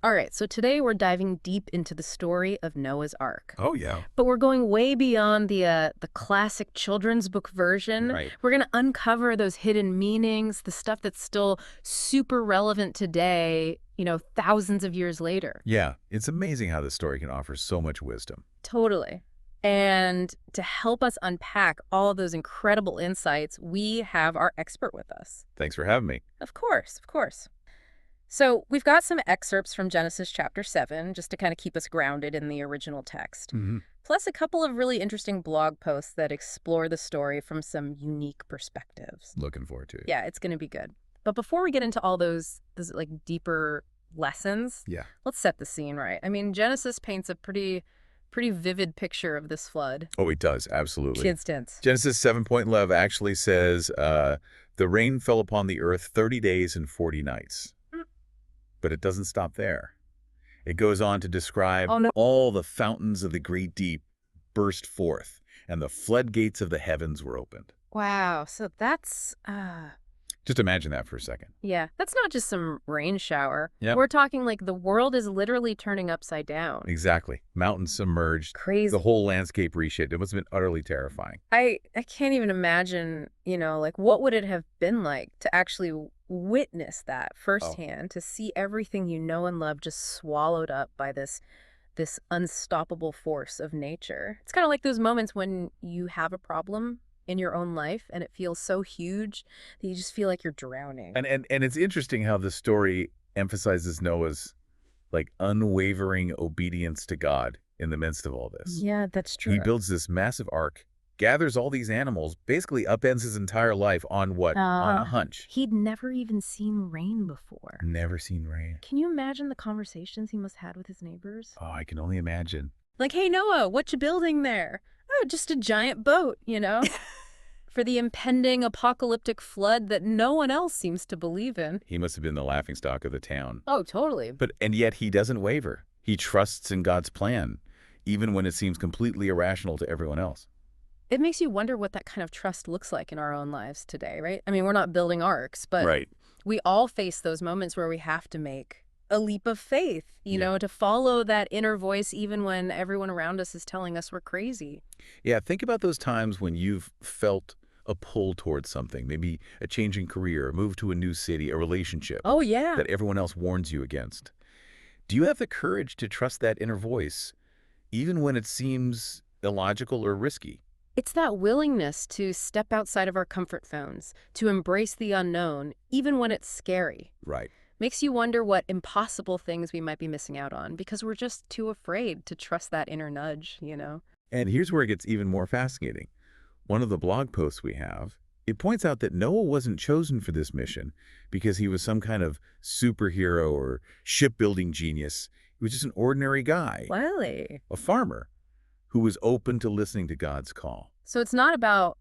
All right, so today we're diving deep into the story of Noah's Ark. Oh, yeah. But we're going way beyond the classic children's book version. Right. We're going to uncover those hidden meanings, the stuff that's still super relevant today, thousands of years later. Yeah, it's amazing how this story can offer so much wisdom. Totally. And to help us unpack all of those incredible insights, we have our expert with us. Thanks for having me. Of course, of course. So we've got some excerpts from Genesis chapter 7, just to kind of keep us grounded in the original text. Plus a couple of really interesting blog posts that explore the story from some unique perspectives. Looking forward to it. Yeah, it's going to be good. But before we get into all those like deeper lessons, let's set the scene right. I mean, Genesis paints a pretty vivid picture of this flood. Oh, it does. Absolutely. Kids tense. Genesis 7.11 actually says, the rain fell upon the earth 30 days and 40 nights. But it doesn't stop there. It goes on to describe all the fountains of the great deep burst forth, and the floodgates of the heavens were opened. Wow. So that's... Just imagine that for a second. Yeah, that's not just some rain shower. Yep. We're talking like the world is literally turning upside down. Exactly. Mountains submerged. Crazy. The whole landscape reshaped. It must have been utterly terrifying. I can't even imagine, like what would it have been like to actually witness that firsthand, to see everything you know and love just swallowed up by this unstoppable force of nature. It's kind of like those moments when you have a problem in your own life and it feels so huge that you just feel like you're drowning. And it's interesting how the story emphasizes Noah's unwavering obedience to God in the midst of all this. Yeah, that's true. He builds this massive ark, gathers all these animals, basically upends his entire life on what? On a hunch. He'd never even seen rain before. Never seen rain. Can you imagine the conversations he must have had with his neighbors? Oh, I can only imagine. Like, hey, Noah, what you building there? Oh, just a giant boat, for the impending apocalyptic flood that no one else seems to believe in. He must have been the laughingstock of the town. Oh, totally. And yet he doesn't waver. He trusts in God's plan, even when it seems completely irrational to everyone else. It makes you wonder what that kind of trust looks like in our own lives today, right? I mean, we're not building arcs, but we all face those moments where we have to make a leap of faith, to follow that inner voice even when everyone around us is telling us we're crazy. Yeah, think about those times when you've felt a pull towards something, maybe a change in career, a move to a new city, a relationship. Oh, yeah. That everyone else warns you against. Do you have the courage to trust that inner voice, even when it seems illogical or risky? It's that willingness to step outside of our comfort zones, to embrace the unknown, even when it's scary. Right. Makes you wonder what impossible things we might be missing out on because we're just too afraid to trust that inner nudge, And here's where it gets even more fascinating. One of the blog posts we have, it points out that Noah wasn't chosen for this mission because he was some kind of superhero or shipbuilding genius. He was just an ordinary guy. Really? A farmer who was open to listening to God's call. So it's not about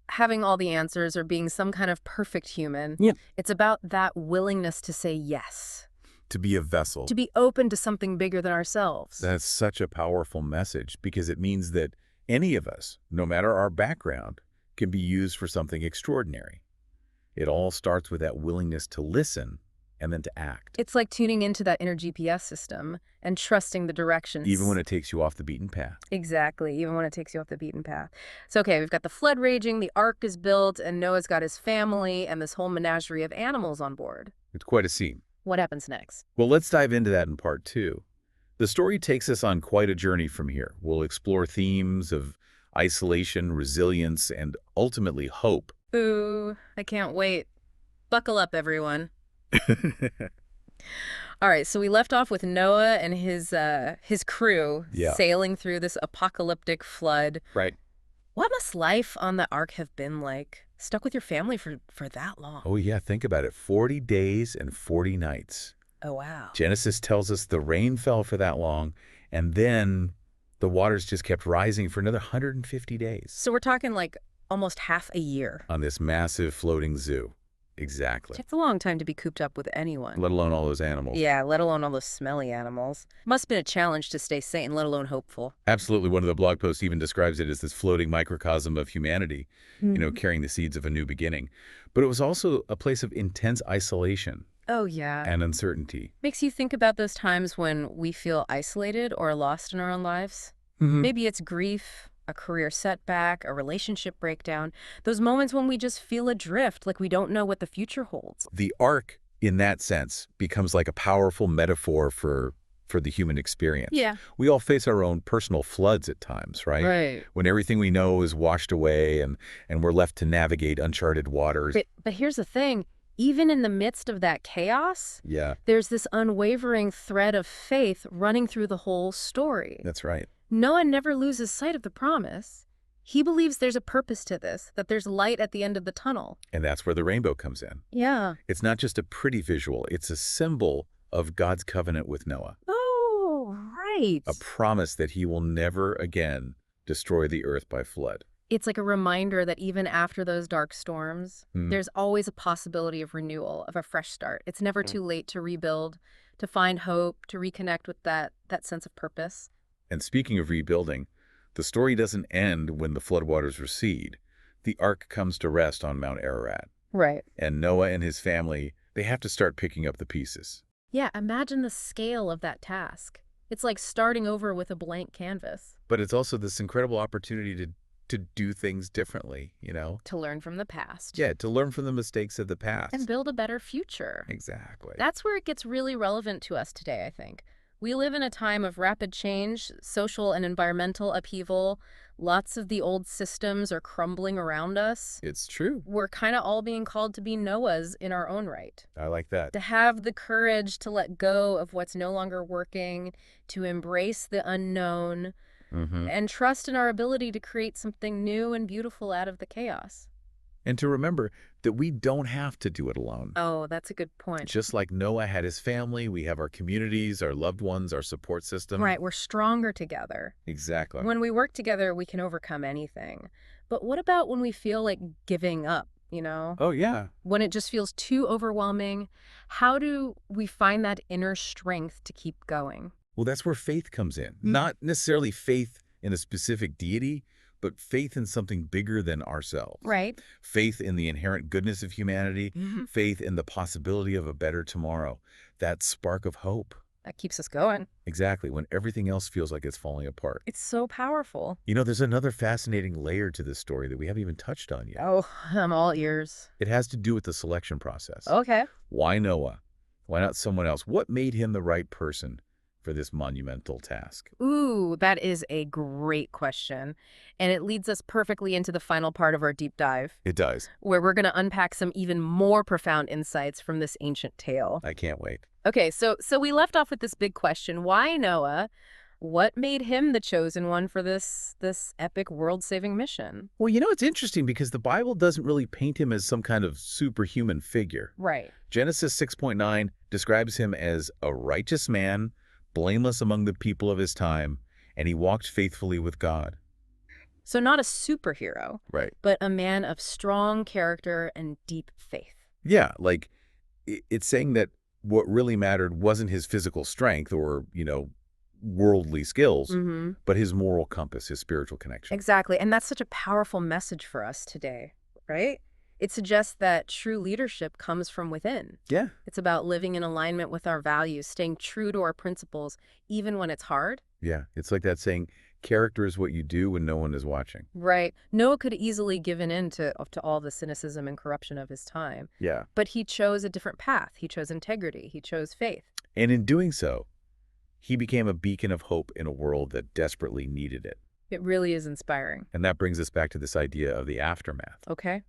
having all the answers or being some kind of perfect human. Yeah. It's about that willingness to say yes. To be a vessel. To be open to something bigger than ourselves. That's such a powerful message because it means that any of us, no matter our background, can be used for something extraordinary. It all starts with that willingness to listen and then to act. It's like tuning into that inner GPS system and trusting the directions. Even when it takes you off the beaten path. Exactly, even when it takes you off the beaten path. So, okay, we've got the flood raging, the ark is built, and Noah's got his family and this whole menagerie of animals on board. It's quite a scene. What happens next? Well, let's dive into that in part 2. The story takes us on quite a journey from here. We'll explore themes of isolation, resilience, and ultimately hope. Ooh, I can't wait. Buckle up, everyone. All right, so we left off with Noah and his crew sailing through this apocalyptic flood. Right. What must life on the ark have been like? Stuck with your family for that long. Oh, yeah, think about it. 40 days and 40 nights. Oh, wow. Genesis tells us the rain fell for that long, and then the waters just kept rising for another 150 days. So we're talking like almost half a year. On this massive floating zoo. Exactly. It's a long time to be cooped up with anyone. Let alone all those animals. Yeah, let alone all those smelly animals. Must have been a challenge to stay sane, let alone hopeful. Absolutely. One of the blog posts even describes it as this floating microcosm of humanity, carrying the seeds of a new beginning. But it was also a place of intense isolation. Oh, yeah. and uncertainty. Makes you think about those times when we feel isolated or lost in our own lives. Hmm. Maybe it's grief, a career setback, a relationship breakdown. Those moments when we just feel adrift, like we don't know what the future holds. The ark, in that sense, becomes like a powerful metaphor for the human experience. Yeah. We all face our own personal floods at times, right? Right. When everything we know is washed away and we're left to navigate uncharted waters. But here's the thing. Even in the midst of that chaos, Yeah, there's this unwavering thread of faith running through the whole story. that's right. Noah never loses sight of the promise. He believes there's a purpose to this, that there's light at the end of the tunnel. And that's where the rainbow comes in. Yeah. It's not just a pretty visual, it's a symbol of God's covenant with Noah, Oh, right. a promise that he will never again destroy the earth by flood. It's like a reminder that even after those dark storms, Hmm. there's always a possibility of renewal, of a fresh start. It's never too late to rebuild, to find hope, to reconnect with that sense of purpose. And speaking of rebuilding, the story doesn't end when the floodwaters recede. The ark comes to rest on Mount Ararat, Right. and Noah and his family, they have to start picking up the pieces. Yeah, imagine the scale of that task. It's like starting over with a blank canvas. But it's also this incredible opportunity to do things differently, To learn from the past. Yeah, to learn from the mistakes of the past. And build a better future. Exactly. That's where it gets really relevant to us today, I think. We live in a time of rapid change, social and environmental upheaval. Lots of the old systems are crumbling around us. It's true. We're kind of all being called to be Noahs in our own right. I like that. To have the courage to let go of what's no longer working, to embrace the unknown, Mm-hmm. and trust in our ability to create something new and beautiful out of the chaos. And to remember that we don't have to do it alone. Oh, that's a good point. Just like Noah had his family, we have our communities, our loved ones, our support system. Right, we're stronger together. Exactly. When we work together, we can overcome anything. But what about when we feel like giving up, Oh, yeah. When it just feels too overwhelming? How do we find that inner strength to keep going? Well, that's where faith comes in. Not necessarily faith in a specific deity, but faith in something bigger than ourselves. Right. Faith in the inherent goodness of humanity, faith in the possibility of a better tomorrow, that spark of hope. That keeps us going. Exactly, when everything else feels like it's falling apart. It's so powerful. There's another fascinating layer to this story that we haven't even touched on yet. Oh, I'm all ears. It has to do with the selection process. Okay. Why Noah? Why not someone else? What made him the right person for this monumental task? Ooh, that is a great question. And it leads us perfectly into the final part of our deep dive, It does. where we're going to unpack some even more profound insights from this ancient tale. I can't wait. Okay, so we left off with this big question. Why Noah? What made him the chosen one for this epic world-saving mission? Well, it's interesting because the Bible doesn't really paint him as some kind of superhuman figure. Right. Genesis 6.9 describes him as a righteous man, blameless among the people of his time, and he walked faithfully with God. So not a superhero, Right. but a man of strong character and deep faith. Yeah, like it's saying that what really mattered wasn't his physical strength or, worldly skills, Mm-hmm. but his moral compass, his spiritual connection. Exactly. And that's such a powerful message for us today, right? It suggests that true leadership comes from within. Yeah. It's about living in alignment with our values, staying true to our principles, even when it's hard. Yeah. It's like that saying, character is what you do when no one is watching. Right. Noah could easily given in to all the cynicism and corruption of his time. Yeah. But he chose a different path. He chose integrity. He chose faith. And in doing so, he became a beacon of hope in a world that desperately needed it. It really is inspiring. And that brings us back to this idea of the aftermath. Okay.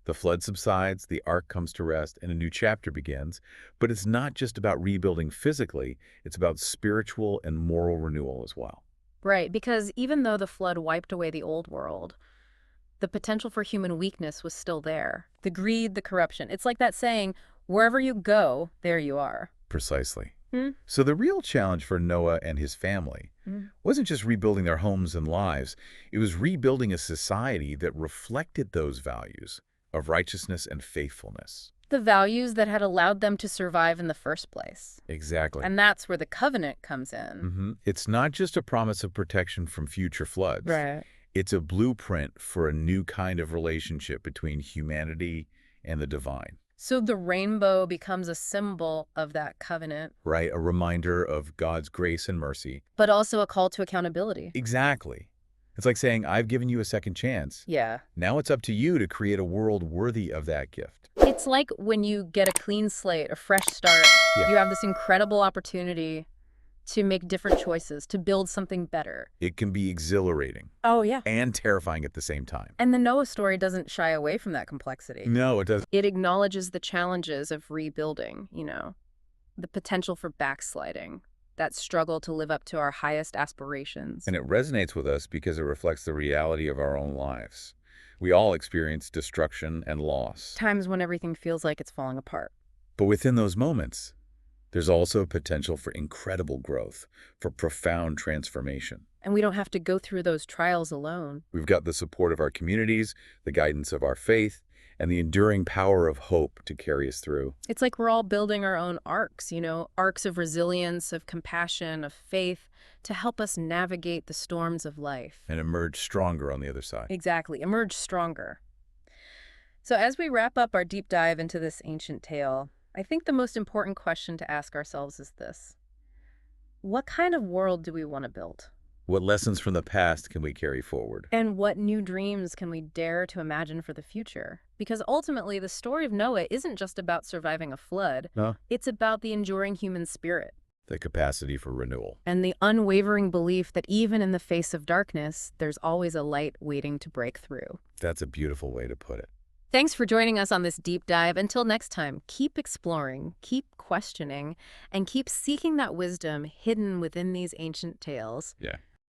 The flood subsides, the ark comes to rest, and a new chapter begins. But it's not just about rebuilding physically, it's about spiritual and moral renewal as well. Right. Because even though the flood wiped away the old world, the potential for human weakness was still there. The greed, the corruption. It's like that saying, wherever you go, there you are. Precisely. Hmm? So the real challenge for Noah and his family wasn't just rebuilding their homes and lives. It was rebuilding a society that reflected those values of righteousness and faithfulness. The values that had allowed them to survive in the first place. Exactly. And that's where the covenant comes in. It's not just a promise of protection from future floods. Right. It's a blueprint for a new kind of relationship between humanity and the divine. So the rainbow becomes a symbol of that covenant, right? A reminder of God's grace and mercy. but also a call to accountability. Exactly. It's like saying, I've given you a second chance. Yeah. Now it's up to you to create a world worthy of that gift. It's like when you get a clean slate, a fresh start, Yeah. you have this incredible opportunity to make different choices, to build something better. It can be exhilarating Oh, yeah. and terrifying at the same time. And the Noah story doesn't shy away from that complexity. No, it doesn't. It acknowledges the challenges of rebuilding, the potential for backsliding, that struggle to live up to our highest aspirations. And it resonates with us because it reflects the reality of our own lives. We all experience destruction and loss. Times when everything feels like it's falling apart. But within those moments, there's also potential for incredible growth, for profound transformation. And we don't have to go through those trials alone. We've got the support of our communities, the guidance of our faith, and the enduring power of hope to carry us through. It's like we're all building our own arcs, arcs of resilience, of compassion, of faith, to help us navigate the storms of life. And emerge stronger on the other side. Exactly. Emerge stronger. So as we wrap up our deep dive into this ancient tale, I think the most important question to ask ourselves is this: what kind of world do we want to build? What lessons from the past can we carry forward? And what new dreams can we dare to imagine for the future? Because ultimately, the story of Noah isn't just about surviving a flood. No. It's about the enduring human spirit. The capacity for renewal. And the unwavering belief that even in the face of darkness, there's always a light waiting to break through. That's a beautiful way to put it. Thanks for joining us on this deep dive. Until next time, keep exploring, keep questioning, and keep seeking that wisdom hidden within these ancient tales. Yeah.